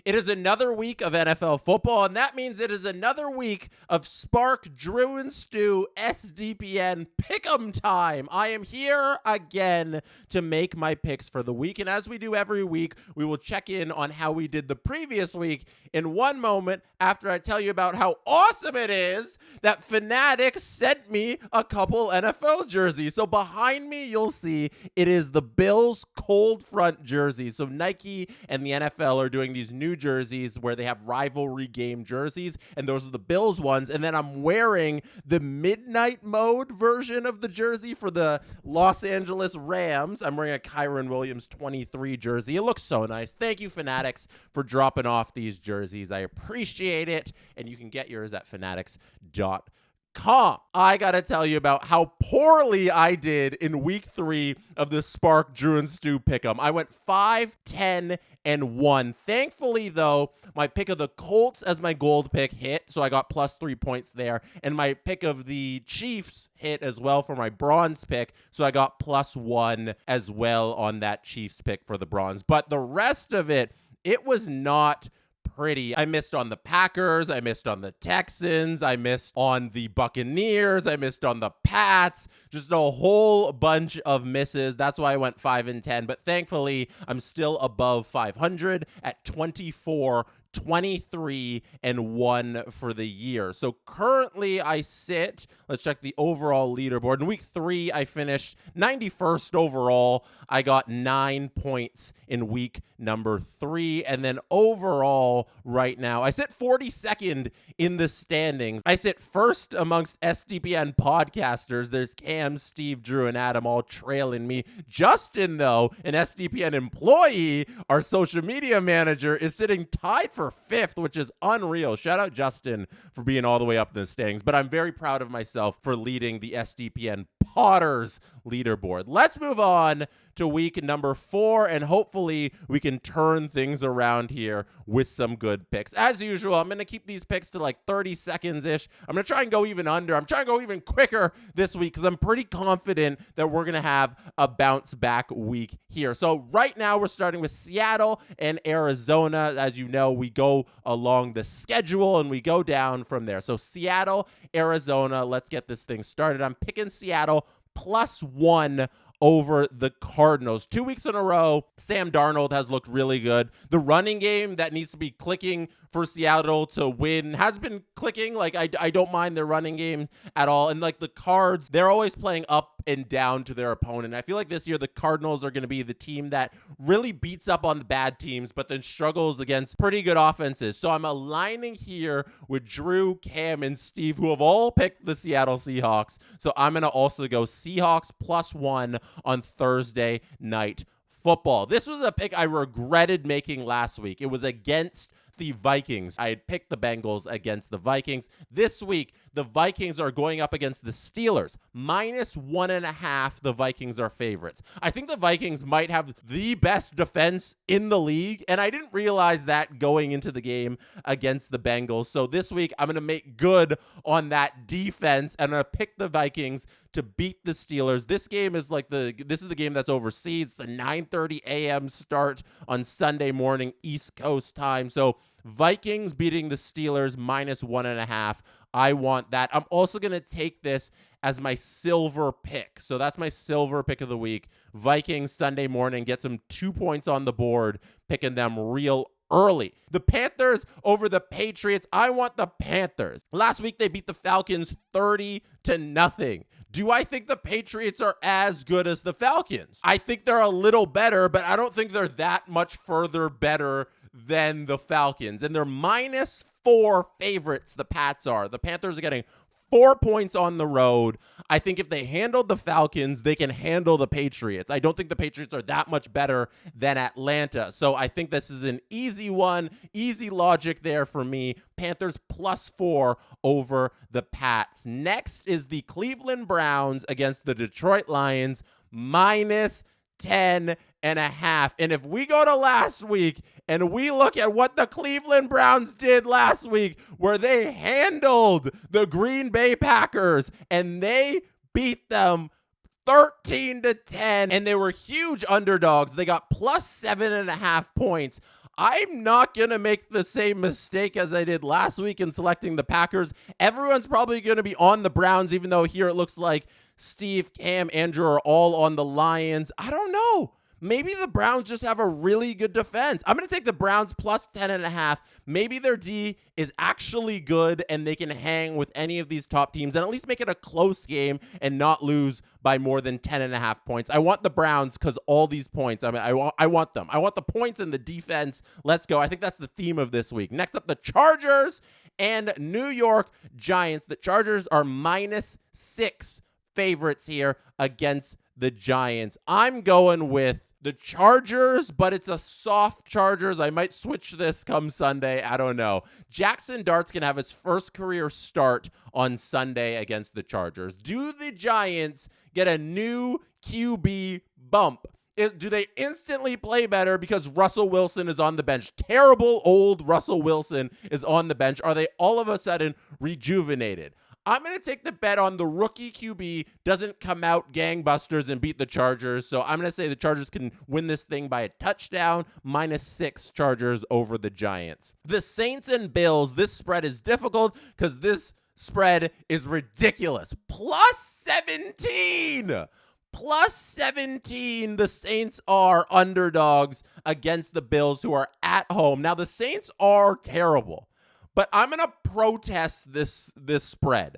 It is another week of NFL football, and that means it is another week of Spark, Drew, and Stu SDPN Pick'em time. I am here again to make my picks for the week, and as we do every week, we will check in on how we did the previous week in one moment after I tell you about how awesome it is that Fanatics sent me a couple NFL jerseys. So behind me, you'll see it is the Bills cold front jersey. So Nike and the NFL are doing these new jerseys where they have rivalry game jerseys, and those are the Bills ones. And then I'm wearing the midnight mode version of the jersey for the Los Angeles Rams. I'm wearing a Kyron Williams 23 jersey. It looks so nice. Thank you, Fanatics, for dropping off these jerseys. I appreciate it, and you can get yours at fanatics.com. I gotta tell you about how poorly I did in week 3 of the Spark, Drew, and Stu pick'em. I went 5, 10, and 1. Thankfully, though, my pick of the Colts as my gold pick hit, so I got plus 3 points there, and my pick of the Chiefs hit as well for my bronze pick, so I got plus 1 as well on that Chiefs pick for the bronze. But the rest of it was not pretty. I missed on the Packers, I missed on the Texans, I missed on the Buccaneers, I missed on the Pats, just a whole bunch of misses. That's why I went 5 and 10, but thankfully I'm still above 500 at 24, 23, and 1 for the year. So currently I sit, let's check the overall leaderboard. In week 3, I finished 91st overall. I got 9 points in week number 3. And then overall right now, I sit 42nd in the standings. I sit first amongst SDPN podcasters. There's Cam, Steve, Drew, and Adam all trailing me. Justin, though, an SDPN employee, our social media manager, is sitting tied for 5th, which is unreal. Shout out Justin for being all the way up in the standings, but I'm very proud of myself for leading the SDPN Potters leaderboard. Let's move on to week number 4, and hopefully we can turn things around here with some good picks. As usual, I'm going to keep these picks to like 30 seconds-ish. I'm going to try and go even under. I'm trying to go even quicker this week because I'm pretty confident that we're going to have a bounce-back week here. So right now we're starting with Seattle and Arizona. As you know, we go along the schedule and we go down from there. So Seattle, Arizona, let's get this thing started. I'm picking Seattle plus 1 over the Cardinals. 2 weeks in a row, Sam Darnold has looked really good. The running game that needs to be clicking for Seattle to win has been clicking. Like, I don't mind their running game at all. And, like, the Cards, they're always playing up and down to their opponent. I feel like this year the Cardinals are going to be the team that really beats up on the bad teams, but then struggles against pretty good offenses. So I'm aligning here with Drew, Cam, and Steve, who have all picked the Seattle Seahawks. So I'm going to also go Seahawks plus 1 on Thursday Night Football. This was a pick I regretted making last week. It was against the Vikings. I had picked the Bengals against the Vikings. This week, the Vikings are going up against the Steelers. Minus 1.5, the Vikings are favorites. I think the Vikings might have the best defense in the league, and I didn't realize that going into the game against the Bengals. So this week, I'm going to make good on that defense, and I'm going to pick the Vikings to beat the Steelers. This game is like this is the game that's overseas. It's the 9:30 a.m. start on Sunday morning East Coast time. So Vikings beating the Steelers minus 1.5. I want that. I'm also going to take this as my silver pick. So that's my silver pick of the week. Vikings Sunday morning, get some 2 points on the board, picking them real early. The Panthers over the Patriots. I want the Panthers. Last week, they beat the Falcons 30-0. Do I think the Patriots are as good as the Falcons? I think they're a little better, but I don't think they're that much further better than the Falcons. And they're minus 4 favorites, the Pats are. The Panthers are getting 4 points on the road. I think if they handled the Falcons, they can handle the Patriots. I don't think the Patriots are that much better than Atlanta. So I think this is an easy one, easy logic there for me. Panthers plus 4 over the Pats. Next is the Cleveland Browns against the Detroit Lions, minus 10.5. And if we go to last week and we look at what the Cleveland Browns did last week, where they handled the Green Bay Packers and they beat them 13-10, and they were huge underdogs. They got plus 7.5 points. I'm not going to make the same mistake as I did last week in selecting the Packers. Everyone's probably going to be on the Browns, even though here it looks like Steve, Cam, Andrew are all on the Lions. I don't know. Maybe the Browns just have a really good defense. I'm going to take the Browns plus 10.5. Maybe their D is actually good and they can hang with any of these top teams and at least make it a close game and not lose by more than 10.5 points. I want the Browns because all these points, I want them. I want the points and the defense. Let's go. I think that's the theme of this week. Next up, the Chargers and New York Giants. The Chargers are -6 favorites here against the Giants. I'm going with the Chargers, but it's a soft Chargers. I might switch this come Sunday. I don't know. Jackson Dart's going to have his first career start on Sunday against the Chargers. Do the Giants get a new QB bump? Do they instantly play better because Russell Wilson is on the bench? Terrible old Russell Wilson is on the bench. Are they all of a sudden rejuvenated? I'm going to take the bet on the rookie QB doesn't come out gangbusters and beat the Chargers. So I'm going to say the Chargers can win this thing by a touchdown, -6 Chargers over the Giants. The Saints and Bills, this spread is difficult because this spread is ridiculous. +17. +17. The Saints are underdogs against the Bills who are at home. Now, the Saints are terrible. But I'm going to protest this spread.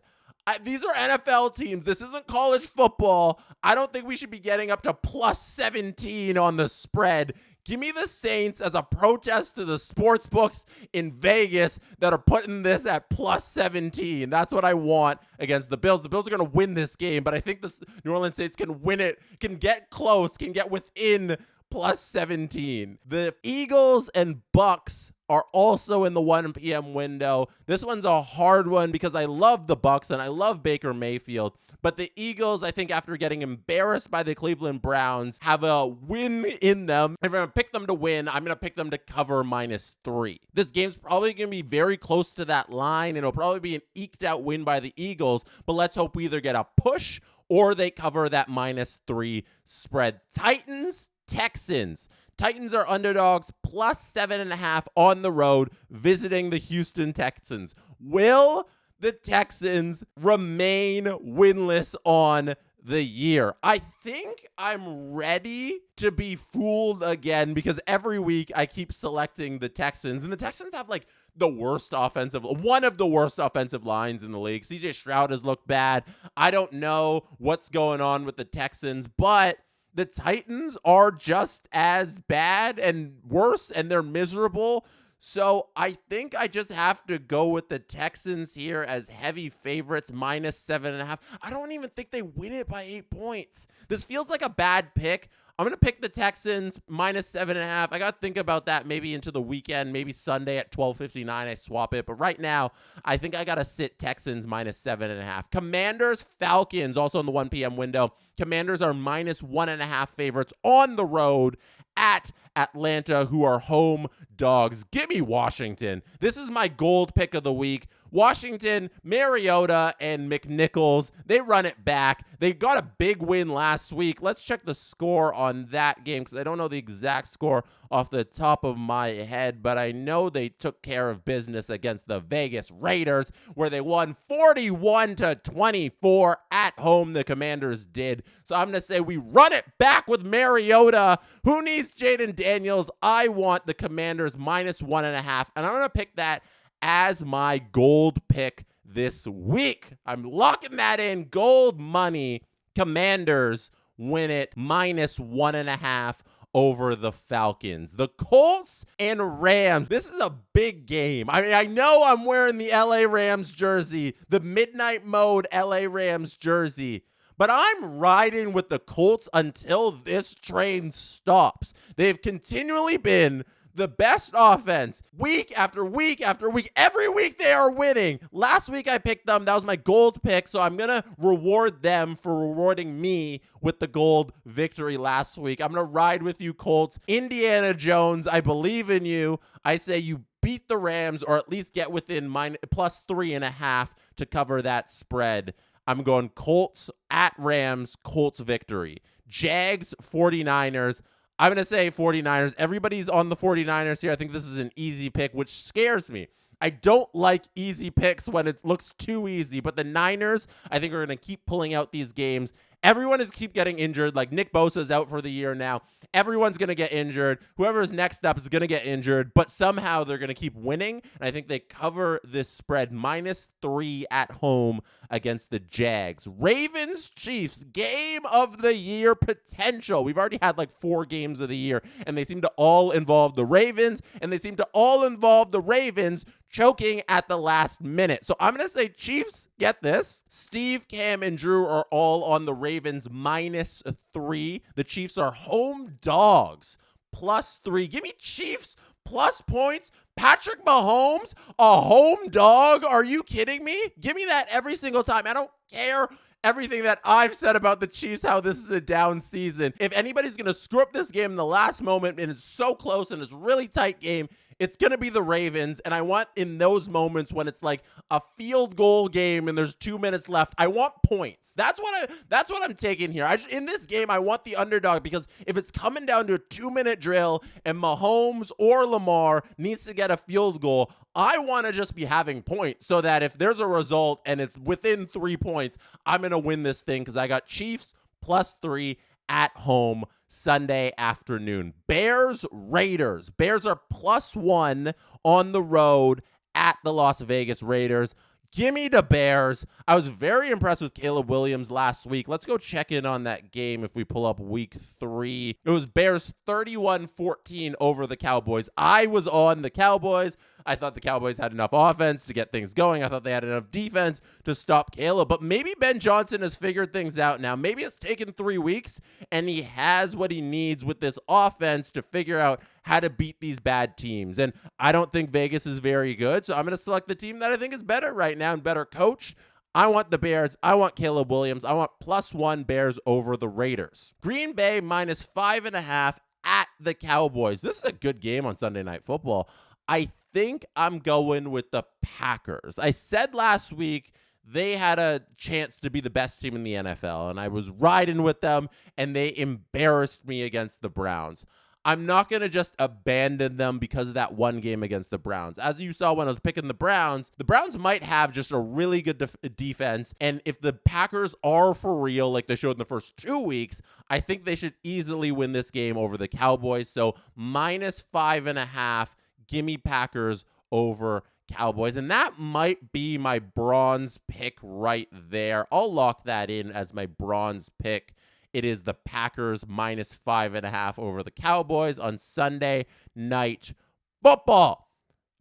These are NFL teams. This isn't college football. I don't think we should be getting up to +17 on the spread. Give me the Saints as a protest to the sports books in Vegas that are putting this at +17. That's what I want against the Bills. The Bills are going to win this game, but I think the New Orleans Saints can win it, can get close, can get within +17. The Eagles and Bucks are also in the 1 p.m. window. This one's a hard one because I love the Bucks and I love Baker Mayfield. But the Eagles, I think after getting embarrassed by the Cleveland Browns, have a win in them. If I'm going to pick them to win, I'm going to pick them to cover -3. This game's probably going to be very close to that line, and it'll probably be an eked out win by the Eagles. But let's hope we either get a push or they cover that -3 spread. Titans, Texans. Titans are underdogs +7.5 on the road visiting the Houston Texans. Will the Texans remain winless on the year? I think I'm ready to be fooled again because every week I keep selecting the Texans, and the Texans have like one of the worst offensive lines in the league. CJ Stroud has looked bad. I don't know what's going on with the Texans, but the Titans are just as bad and worse, and they're miserable. So I think I just have to go with the Texans here as heavy favorites, -7.5. I don't even think they win it by 8 points. This feels like a bad pick. I'm going to pick the Texans -7.5. I got to think about that maybe into the weekend, maybe Sunday at 12:59. I swap it. But right now, I think I got to sit Texans -7.5. Commanders, Falcons, also in the 1 p.m. window. Commanders are -1.5 favorites on the road at Atlanta, who are home dogs. Give me Washington. This is my gold pick of the week. Washington, Mariota, and McNichols, they run it back. They got a big win last week. Let's check the score on that game because I don't know the exact score off the top of my head, but I know they took care of business against the Vegas Raiders where they won 41-24 at home. The Commanders did. So I'm going to say we run it back with Mariota. Who needs Jaden Daniels? I want the Commanders -1.5, and I'm going to pick that as my gold pick this week. I'm locking that in. Gold money. Commanders win it -1.5 over the Falcons. The Colts and Rams. This is a big game. I mean, I know I'm wearing the LA Rams jersey, the midnight mode LA Rams jersey, but I'm riding with the Colts until this train stops. They've continually been the best offense week after week after week. Every week they are winning. Last week I picked them. That was my gold pick. So I'm going to reward them for rewarding me with the gold victory last week. I'm going to ride with you, Colts. Indiana Jones, I believe in you. I say you beat the Rams or at least get within +3.5 to cover that spread. I'm going Colts at Rams, Colts victory. Jags, 49ers. I'm going to say 49ers. Everybody's on the 49ers here. I think this is an easy pick, which scares me. I don't like easy picks when it looks too easy, but the Niners, I think, are going to keep pulling out these games. Everyone is keep getting injured. Like Nick Bosa's out for the year now. Everyone's going to get injured. Whoever's next up is going to get injured, but somehow they're going to keep winning. And I think they cover this spread -3 at home against the Jags. Ravens, Chiefs, game of the year potential. We've already had like 4 games of the year, and they seem to all involve the Ravens, and they seem to all involve the Ravens choking at the last minute. So I'm going to say Chiefs, get this. Steve, Cam, and Drew are all on the Ravens -3. The Chiefs are home dogs +3. Give me Chiefs plus points. Patrick Mahomes, a home dog. Are you kidding me? Give me that every single time. I don't care everything that I've said about the Chiefs, how this is a down season. If anybody's going to screw up this game in the last moment and it's so close and it's a really tight game, it's going to be the Ravens. And I want in those moments when it's like a field goal game and there's 2 minutes left, I want points. That's what I'm taking here. In this game, I want the underdog, because if it's coming down to a 2-minute drill and Mahomes or Lamar needs to get a field goal, I want to just be having points so that if there's a result and it's within 3 points, I'm going to win this thing, because I got Chiefs +3 at home Sunday afternoon. Bears, Raiders. Bears are +1 on the road at the Las Vegas Raiders. Give me the Bears. I was very impressed with Caleb Williams last week. Let's go check in on that game if we pull up week 3. It was Bears 31-14 over the Cowboys. I was on the Cowboys. I thought the Cowboys had enough offense to get things going. I thought they had enough defense to stop Caleb. But maybe Ben Johnson has figured things out now. Maybe it's taken 3 weeks, and he has what he needs with this offense to figure out how to beat these bad teams. And I don't think Vegas is very good, so I'm going to select the team that I think is better right now and better coached. I want the Bears. I want Caleb Williams. I want +1 Bears over the Raiders. Green Bay -5.5 at the Cowboys. This is a good game on Sunday Night Football. I think I'm going with the Packers. I said last week they had a chance to be the best team in the NFL, and I was riding with them, and they embarrassed me against the Browns. I'm not going to just abandon them because of that one game against the Browns. As you saw when I was picking the Browns might have just a really good defense. And if the Packers are for real, like they showed in the first 2 weeks, I think they should easily win this game over the Cowboys. So -5.5, give me Packers over Cowboys. And that might be my bronze pick right there. I'll lock that in as my bronze pick. It is the Packers -5.5 over the Cowboys on Sunday Night Football.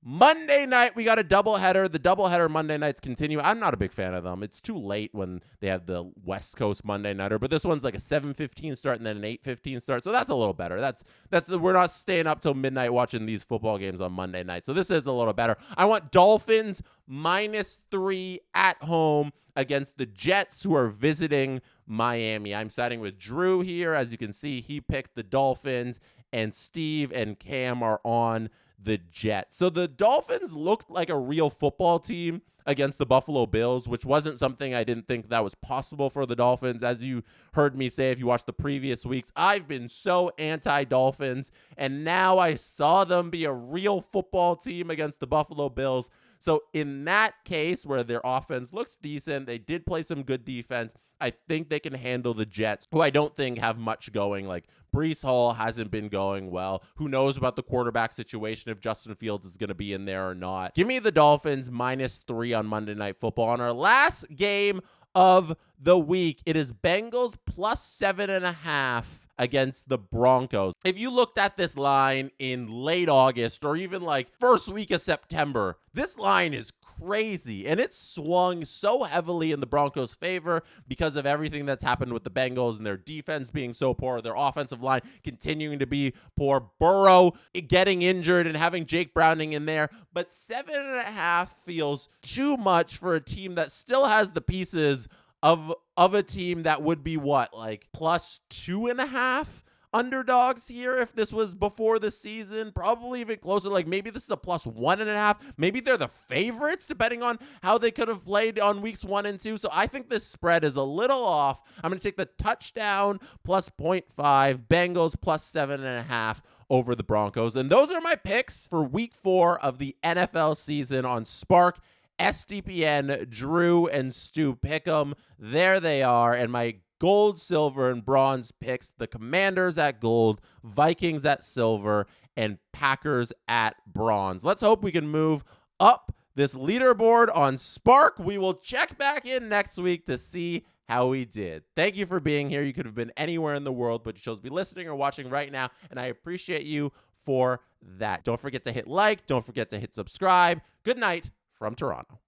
Monday night, we got a doubleheader. The doubleheader Monday nights continue. I'm not a big fan of them. It's too late when they have the West Coast Monday nighter, but this one's like a 7:15 start and then an 8:15 start, so that's a little better. We're not staying up till midnight watching these football games on Monday night, so this is a little better. I want Dolphins -3 at home against the Jets, who are visiting Miami. I'm siding with Drew here. As you can see, he picked the Dolphins, and Steve and Cam are on the Jets. So the Dolphins looked like a real football team against the Buffalo Bills, which wasn't something I didn't think that was possible for the Dolphins. As you heard me say, if you watched the previous weeks, I've been so anti-Dolphins, and now I saw them be a real football team against the Buffalo Bills. So in that case, where their offense looks decent, they did play some good defense, I think they can handle the Jets, who I don't think have much going. Like, Breece Hall hasn't been going well. Who knows about the quarterback situation, if Justin Fields is going to be in there or not. Give me the Dolphins -3 on Monday Night Football. On our last game of the week, it is Bengals +7.5 against the Broncos. If you looked at this line in late August or even like first week of September, this line is crazy, and it swung so heavily in the Broncos' favor because of everything that's happened with the Bengals and their defense being so poor, their offensive line continuing to be poor, Burrow getting injured and having Jake Browning in there. But 7.5 feels too much for a team that still has the pieces of a team that would be what, like +2.5? underdogs here if this was before the season, probably even closer. Like maybe this is a +1.5. Maybe they're the favorites depending on how they could have played on weeks 1 and 2. So I think this spread is a little off. I'm going to take the touchdown +0.5, Bengals +7.5 over the Broncos. And those are my picks for week 4 of the NFL season on Spark. SDPN, Drew and Stu Pick'em. There they are. And my gold, silver, and bronze picks: the Commanders at gold, Vikings at silver, and Packers at bronze. Let's hope we can move up this leaderboard on Spark. We will check back in next week to see how we did. Thank you for being here. You could have been anywhere in the world, but you chose to be listening or watching right now, and I appreciate you for that. Don't forget to hit like. Don't forget to hit subscribe. Good night from Toronto.